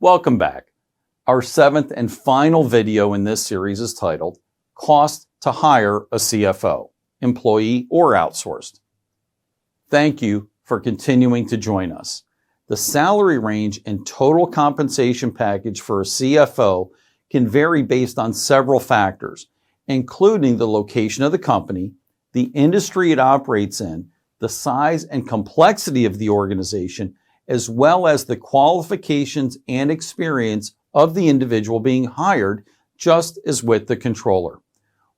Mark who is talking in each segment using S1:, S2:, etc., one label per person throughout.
S1: Welcome back. Our seventh and final video in this series is titled Cost to Hire a CFO, Employee or Outsourced. Thank you for continuing to join us. The salary range and total compensation package for a CFO can vary based on several factors, including the location of the company, the industry it operates in, the size and complexity of the organization, as well as the qualifications and experience of the individual being hired, just as with the controller.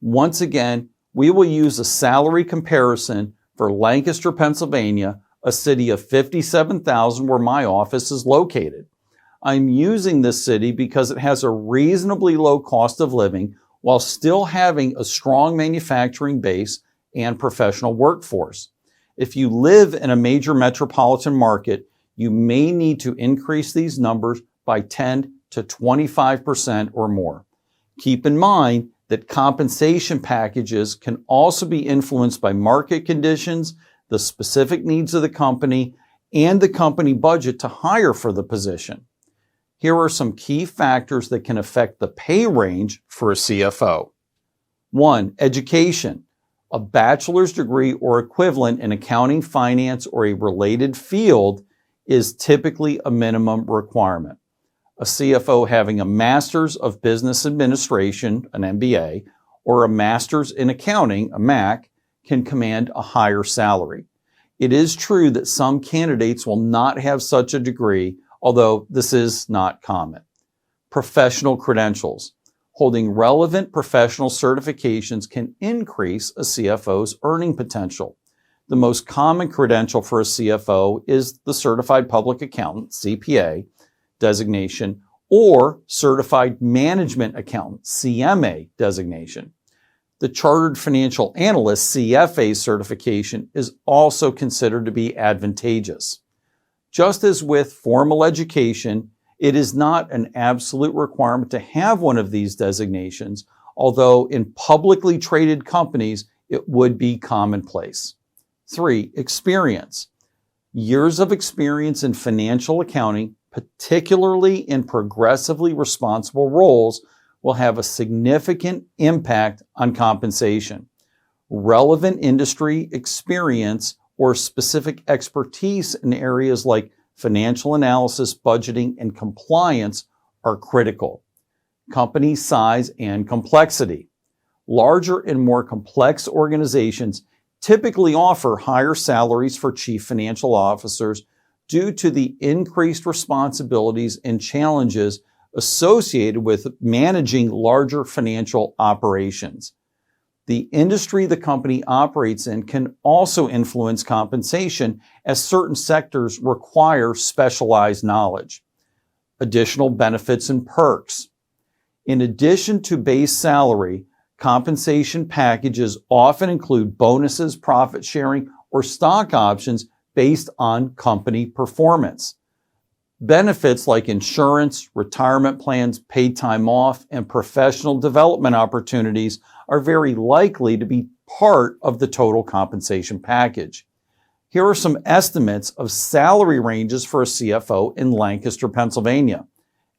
S1: Once again, we will use a salary comparison for Lancaster, Pennsylvania, a city of 57,000 where my office is located. I'm using this city because it has a reasonably low cost of living while still having a strong manufacturing base and professional workforce. If you live in a major metropolitan market, you may need to increase these numbers by 10 to 25% or more. Keep in mind that compensation packages can also be influenced by market conditions, the specific needs of the company, and the company budget to hire for the position. Here are some key factors that can affect the pay range for a CFO. 1. Education. A bachelor's degree or equivalent in accounting, finance, or a related field is typically a minimum requirement. A CFO having a Master's of Business Administration, an MBA, or a Master's in Accounting, a MAC, can command a higher salary. It is true that some candidates will not have such a degree, although this is not common. Professional credentials. Holding relevant professional certifications can increase a CFO's earning potential. The most common credential for a CFO is the Certified Public Accountant, CPA, designation, or Certified Management Accountant, CMA, designation. The Chartered Financial Analyst, CFA, certification is also considered to be advantageous. Just as with formal education, it is not an absolute requirement to have one of these designations, although in publicly traded companies, it would be commonplace. 3. Experience. Years of experience in financial accounting, particularly in progressively responsible roles, will have a significant impact on compensation. Relevant industry experience or specific expertise in areas like financial analysis, budgeting, and compliance are critical. Company size and complexity. Larger and more complex organizations typically offer higher salaries for chief financial officers due to the increased responsibilities and challenges associated with managing larger financial operations. The industry the company operates in can also influence compensation as certain sectors require specialized knowledge. Additional benefits and perks. In addition to base salary, compensation packages often include bonuses, profit sharing, or stock options based on company performance. Benefits like insurance, retirement plans, paid time off, and professional development opportunities are very likely to be part of the total compensation package. Here are some estimates of salary ranges for a CFO in Lancaster, Pennsylvania.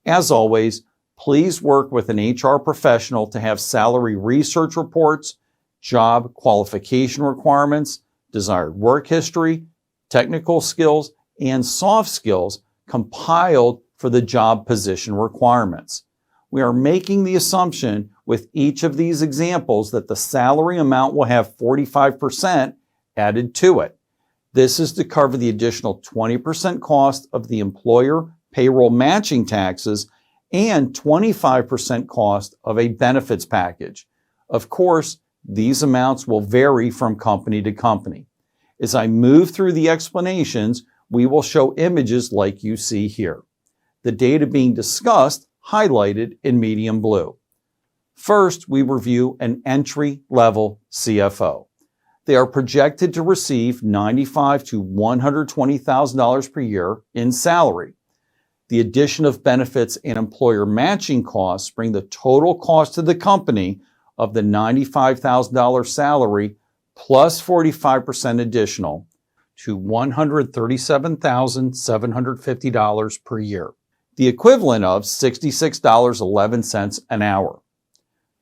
S1: As always, please work with an HR professional to have salary research reports, job qualification requirements, desired work history, technical skills, and soft skills compiled for the job position requirements. We are making the assumption with each of these examples that the salary amount will have 45% added to it. This is to cover the additional 20% cost of the employer payroll matching taxes and 25% cost of a benefits package. Of course, these amounts will vary from company to company. As I move through the explanations, we will show images like you see here. The data being discussed highlighted in medium blue. First, we review an entry-level CFO. They are projected to receive $95,000 to $120,000 per year in salary. The addition of benefits and employer matching costs bring the total cost to the company of the $95,000 salary plus 45% additional to $137,750 per year. the equivalent of $66.11 an hour.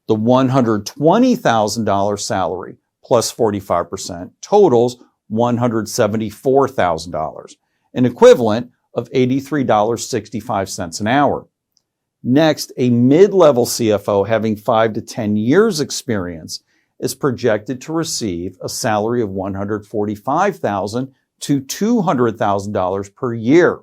S1: The $120,000 salary plus 45% totals $174,000, an equivalent of $83.65 an hour. Next, a mid-level CFO having 5 to 10 years experience is projected to receive a salary of $145,000 to $200,000 per year.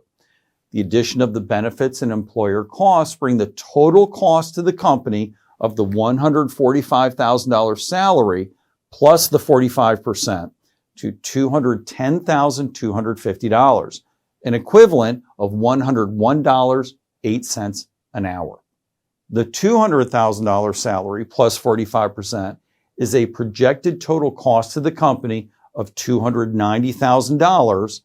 S1: The addition of the benefits and employer costs bring the total cost to the company of the $145,000 salary plus the 45% to $210,250, an equivalent of $101.08 an hour. The $200,000 salary plus 45% is a projected total cost to the company of $290,000,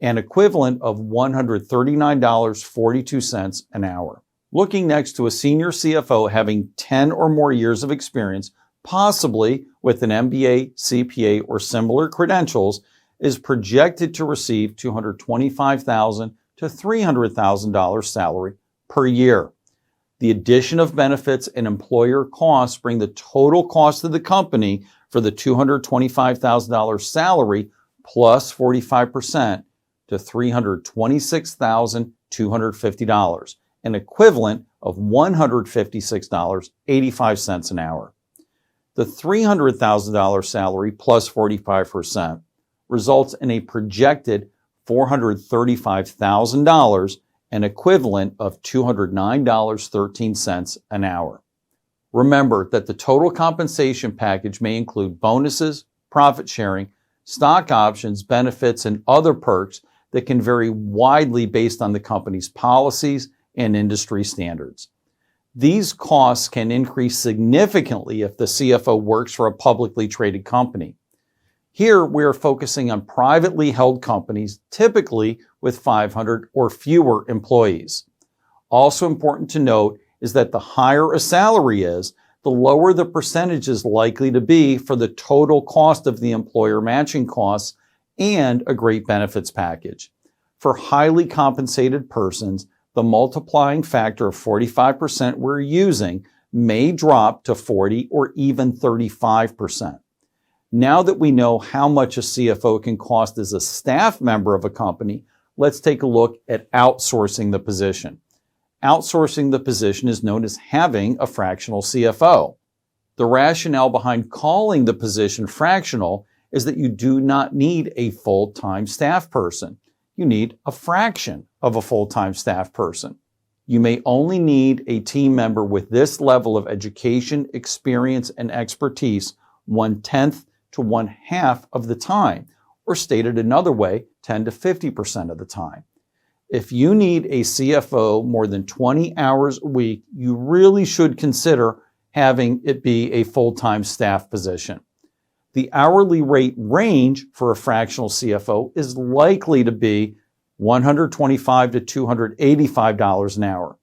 S1: an equivalent of $139.42 an hour. Looking next to a senior CFO having 10 or more years of experience, possibly with an MBA, CPA, or similar credentials, is projected to receive $225,000 to $300,000 salary per year. The addition of benefits and employer costs bring the total cost of the company for the $225,000 salary plus 45% to $326,250, an equivalent of $156.85 an hour. The $300,000 salary plus 45% results in a projected $435,000, an equivalent of $209.13 an hour. Remember that the total compensation package may include bonuses, profit sharing, stock options, benefits, and other perks that can vary widely based on the company's policies and industry standards. These costs can increase significantly if the CFO works for a publicly traded company. Here, we are focusing on privately held companies, typically with 500 or fewer employees. Also important to note is that the higher a salary is, the lower the percentage is likely to be for the total cost of the employer matching costs and a great benefits package. For highly compensated persons, the multiplying factor of 45% we're using may drop to 40 or even 35%. Now that we know how much a CFO can cost as a staff member of a company, let's take a look at outsourcing the position. Outsourcing the position is known as having a fractional CFO. The rationale behind calling the position fractional is that you do not need a full-time staff person. You need a fraction of a full-time staff person. You may only need a team member with this level of education, experience, and expertise 1/10 to 1/2 of the time, or stated another way, 10 to 50% of the time. If you need a CFO more than 20 hours a week, you really should consider having it be a full-time staff position. The hourly rate range for a fractional CFO is likely to be $125 to $285 an hour.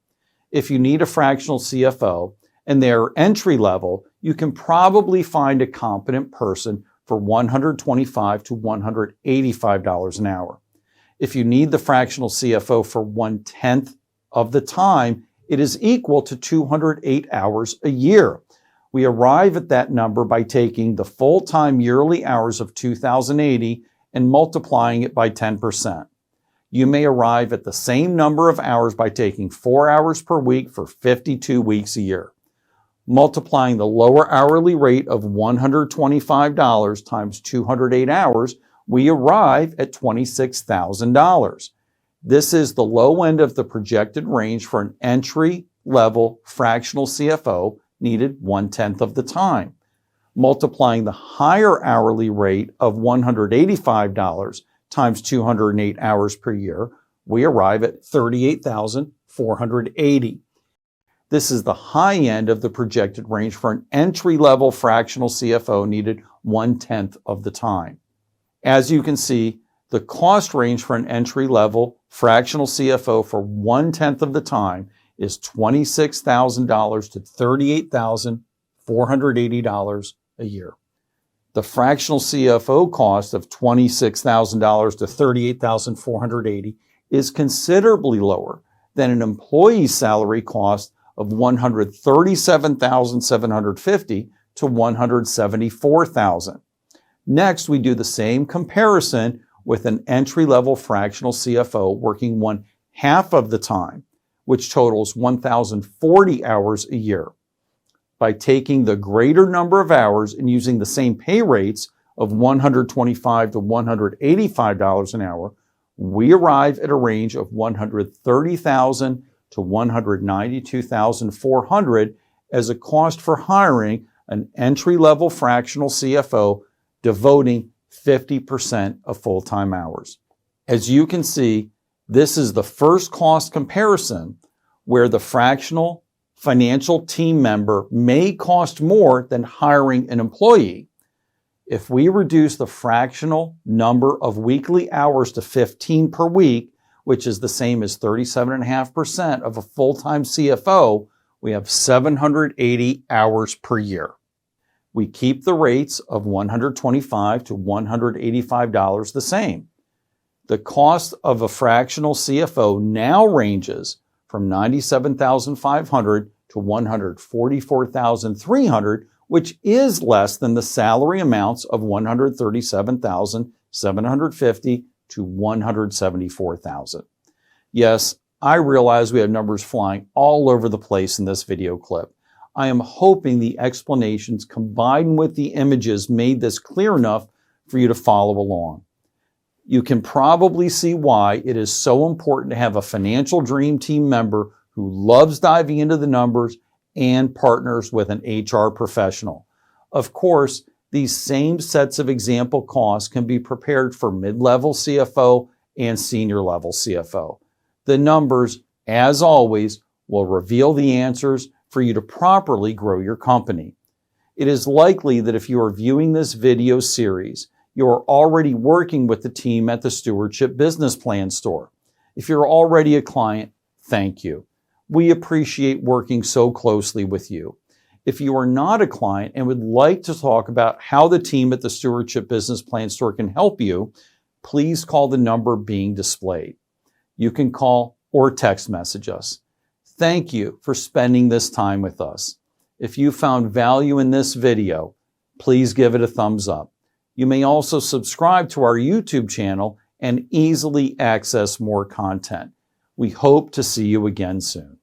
S1: If you need a fractional CFO and they're entry level, you can probably find a competent person for $125 to $185 an hour. If you need the fractional CFO for 1/10 of the time, it is equal to 208 hours a year. We arrive at that number by taking the full-time yearly hours of 2,080 and multiplying it by 10%. You may arrive at the same number of hours by taking 4 hours per week for 52 weeks a year. Multiplying the lower hourly rate of $125 times 208 hours, we arrive at $26,000. This is the low end of the projected range for an entry-level fractional CFO needed 1/10 of the time. Multiplying the higher hourly rate of $185 times 208 hours per year, we arrive at $38,480. This is the high end of the projected range for an entry-level fractional CFO needed 1/10 of the time. As you can see, the cost range for an entry-level fractional CFO for 1/10 of the time is $26,000 to $38,480 a year. The fractional CFO cost of $26,000 to $38,480 is considerably lower then an employee's salary cost of $137,750 to $174,000. Next, we do the same comparison with an entry-level fractional CFO working 1/2 of the time, which totals 1,040 hours a year. By taking the greater number of hours and using the same pay rates of $125 to $185 an hour, we arrive at a range of $130,000 to $192,400 as a cost for hiring an entry-level fractional CFO, devoting 50% of full-time hours. As you can see, this is the first cost comparison where the fractional financial team member may cost more than hiring an employee. If we reduce the fractional number of weekly hours to 15 per week, which is the same as 37.5% of a full-time CFO, we have 780 hours per year. We keep the rates of $125 to $185 the same. The cost of a fractional CFO now ranges from $97,500 to $144,300, which is less than the salary amounts of $137,750 to $174,000. Yes, I realize we have numbers flying all over the place in this video clip. I am hoping the explanations combined with the images made this clear enough for you to follow along. You can probably see why it is so important to have a financial dream team member who loves diving into the numbers and partners with an HR professional. Of course, these same sets of example costs can be prepared for mid-level CFO and senior-level CFO. The numbers, as always, will reveal the answers for you to properly grow your company. It is likely that if you are viewing this video series, you are already working with the team at the Stewardship Business Plan Store. If you're already a client, thank you. We appreciate working so closely with you. If you are not a client and would like to talk about how the team at the Stewardship Business Plan Store can help you, please call the number being displayed. You can call or text message us. Thank you for spending this time with us. If you found value in this video, please give it a thumbs up. You may also subscribe to our YouTube channel and easily access more content. We hope to see you again soon.